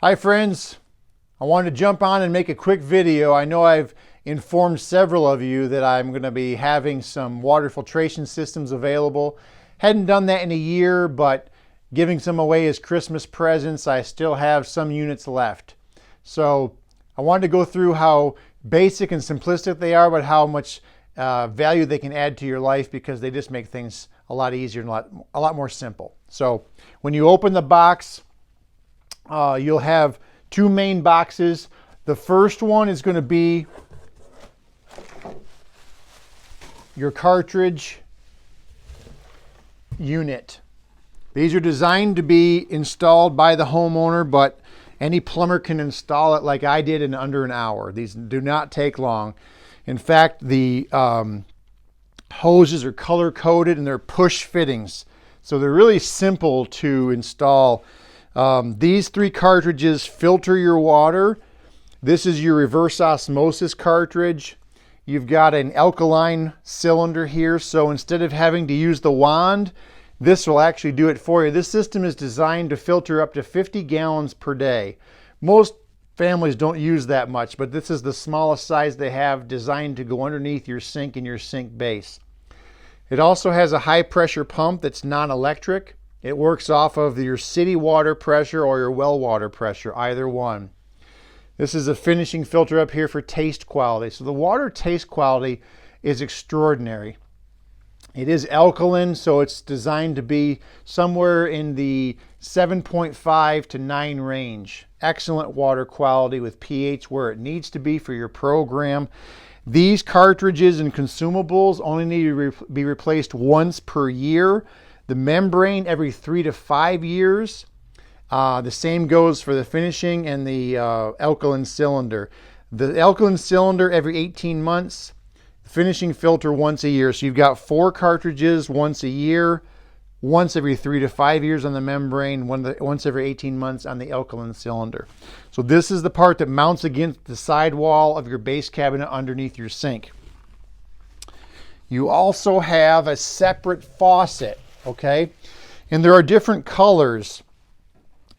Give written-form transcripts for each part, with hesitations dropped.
Hi friends, I wanted to jump on and make a quick video. I know I've informed several of you that I'm going to be having some water filtration systems available. Hadn't done that in a year, but giving some away as Christmas presents. I still have some units left. So I wanted to go through how basic and simplistic they are, but how much value they can add to your life, because they just make things a lot easier and a lot more simple. So when you open the box, you'll have two main boxes. The first one is going to be your cartridge unit. These are designed to be installed by the homeowner, but any plumber can install it like I did in under an hour. These do not take long. In fact, the hoses are color coded and they're push fittings. So they're really simple to install. These three cartridges filter your water. This is your reverse osmosis cartridge. You've got an alkaline cylinder here. So instead of having to use the wand, this will actually do it for you. This system is designed to filter up to 50 gallons per day. Most families don't use that much, but this is the smallest size they have, designed to go underneath your sink and your sink base. It also has a high pressure pump that's non-electric. It works off of your city water pressure or your well water pressure, either one. This is a finishing filter up here for taste quality. So the water taste quality is extraordinary. It is alkaline, so it's designed to be somewhere in the 7.5 to 9 range. Excellent water quality with pH where it needs to be for your program. These cartridges and consumables only need to be replaced once per year. The membrane every 3 to 5 years. The same goes for the finishing and the alkaline cylinder. The alkaline cylinder every 18 months. Finishing filter once a year. So you've got 4 cartridges once a year, once every 3 to 5 years on the membrane, once every 18 months on the alkaline cylinder. So this is the part that mounts against the sidewall of your base cabinet underneath your sink. You also have a separate faucet, okay? And there are different colors.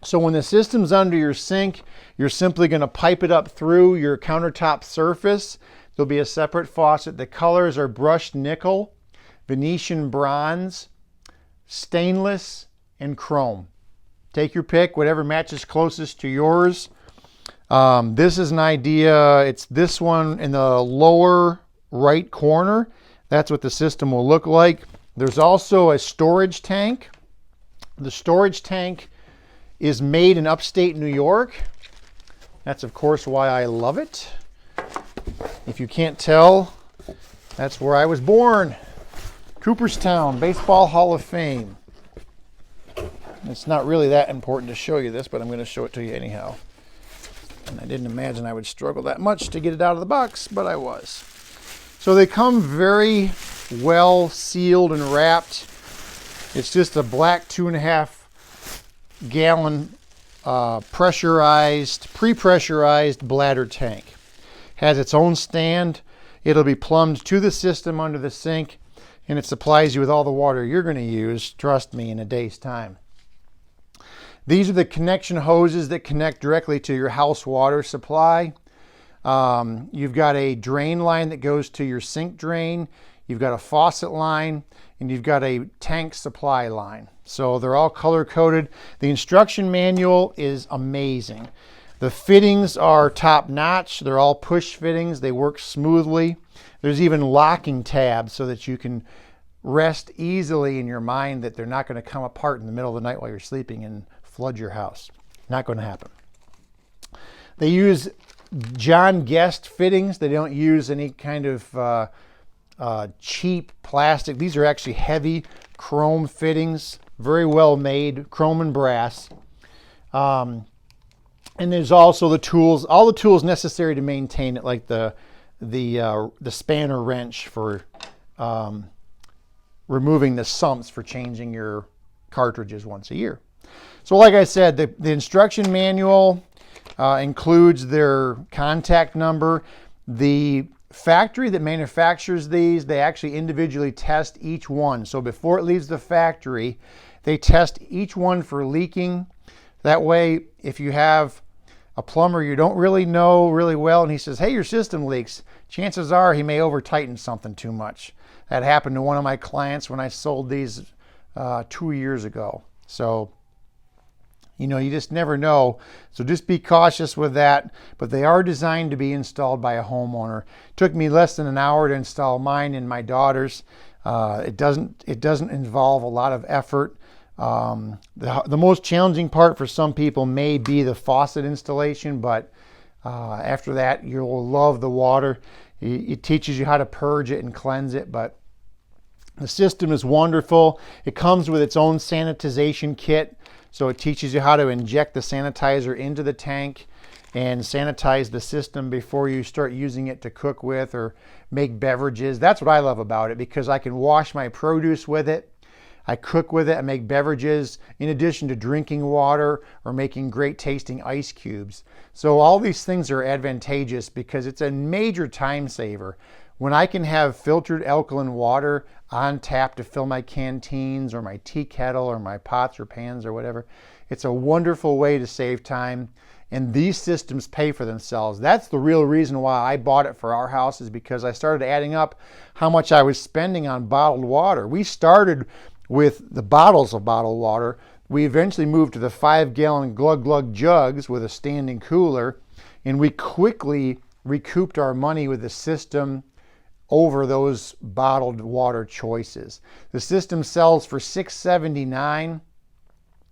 So when the system's under your sink, you're simply going to pipe it up through your countertop surface. There'll be a separate faucet. The colors are brushed nickel, Venetian bronze, stainless, and chrome. Take your pick, whatever matches closest to yours. This is an idea. It's this one in the lower right corner. That's what the system will look like. There's also a storage tank. The storage tank is made in upstate New York. That's, of course, why I love it. If you can't tell, that's where I was born. Cooperstown, Baseball Hall of Fame. It's not really that important to show you this, but I'm going to show it to you anyhow. And I didn't imagine I would struggle that much to get it out of the box, but I was. So they come very well sealed and wrapped. It's just a black 2.5 gallon pre-pressurized bladder tank. Has its own stand. It'll be plumbed to the system under the sink, and it supplies you with all the water you're going to use, trust me, in a day's time. These are the connection hoses that connect directly to your house water supply. You've got a drain line that goes to your sink drain. You've got a faucet line, and you've got a tank supply line. So they're all color coded. The instruction manual is amazing. The fittings are top notch. They're all push fittings. They work smoothly. There's even locking tabs so that you can rest easily in your mind that they're not going to come apart in the middle of the night while you're sleeping and flood your house. Not going to happen. They use John Guest fittings. They don't use any kind of cheap plastic. These are actually heavy chrome fittings. Very well made, chrome and brass. And there's also the tools, all the tools necessary to maintain it, like the spanner wrench for removing the sumps for changing your cartridges once a year. So like I said, the instruction manual includes their contact number. The factory that manufactures these, they actually individually test each one. So before it leaves the factory, they test each one for leaking. That way, if you have a plumber you don't really know really well, and he says, hey, your system leaks. Chances are he may over tighten something too much. That happened to one of my clients when I sold these 2 years ago. So, you know, you just never know. So just be cautious with that. But they are designed to be installed by a homeowner. It took me less than an hour to install mine and my daughter's. It doesn't involve a lot of effort. The most challenging part for some people may be the faucet installation, but after that, you'll love the water. It teaches you how to purge it and cleanse it, but the system is wonderful. It comes with its own sanitization kit, so it teaches you how to inject the sanitizer into the tank and sanitize the system before you start using it to cook with or make beverages. That's what I love about it, because I can wash my produce with it. I cook with it, I make beverages in addition to drinking water or making great tasting ice cubes. So all these things are advantageous because it's a major time saver. When I can have filtered alkaline water on tap to fill my canteens or my tea kettle or my pots or pans or whatever, it's a wonderful way to save time. And these systems pay for themselves. That's the real reason why I bought it for our house, is because I started adding up how much I was spending on bottled water. We started with the bottles of bottled water. We eventually moved to the 5-gallon glug glug jugs with a standing cooler, and we quickly recouped our money with the system over those bottled water choices. The system sells for $6.79,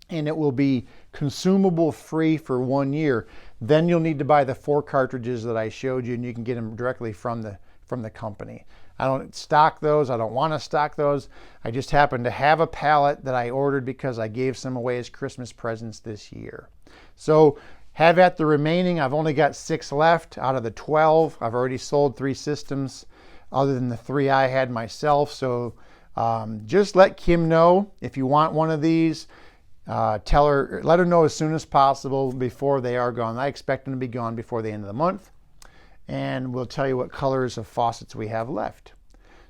and it will be consumable free for 1 year. Then you'll need to buy the 4 cartridges that I showed you, and you can get them directly from the company. I don't stock those. I don't want to stock those. I just happen to have a pallet that I ordered because I gave some away as Christmas presents this year. So have at the remaining. I've only got 6 left out of the 12. I've already sold 3 systems other than the 3 I had myself. So just let Kim know if you want one of these. Let her know as soon as possible before they are gone. I expect them to be gone before the end of the month. And we'll tell you what colors of faucets we have left.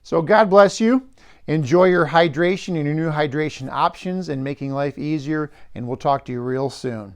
So God bless you. Enjoy your hydration and your new hydration options and making life easier. And we'll talk to you real soon.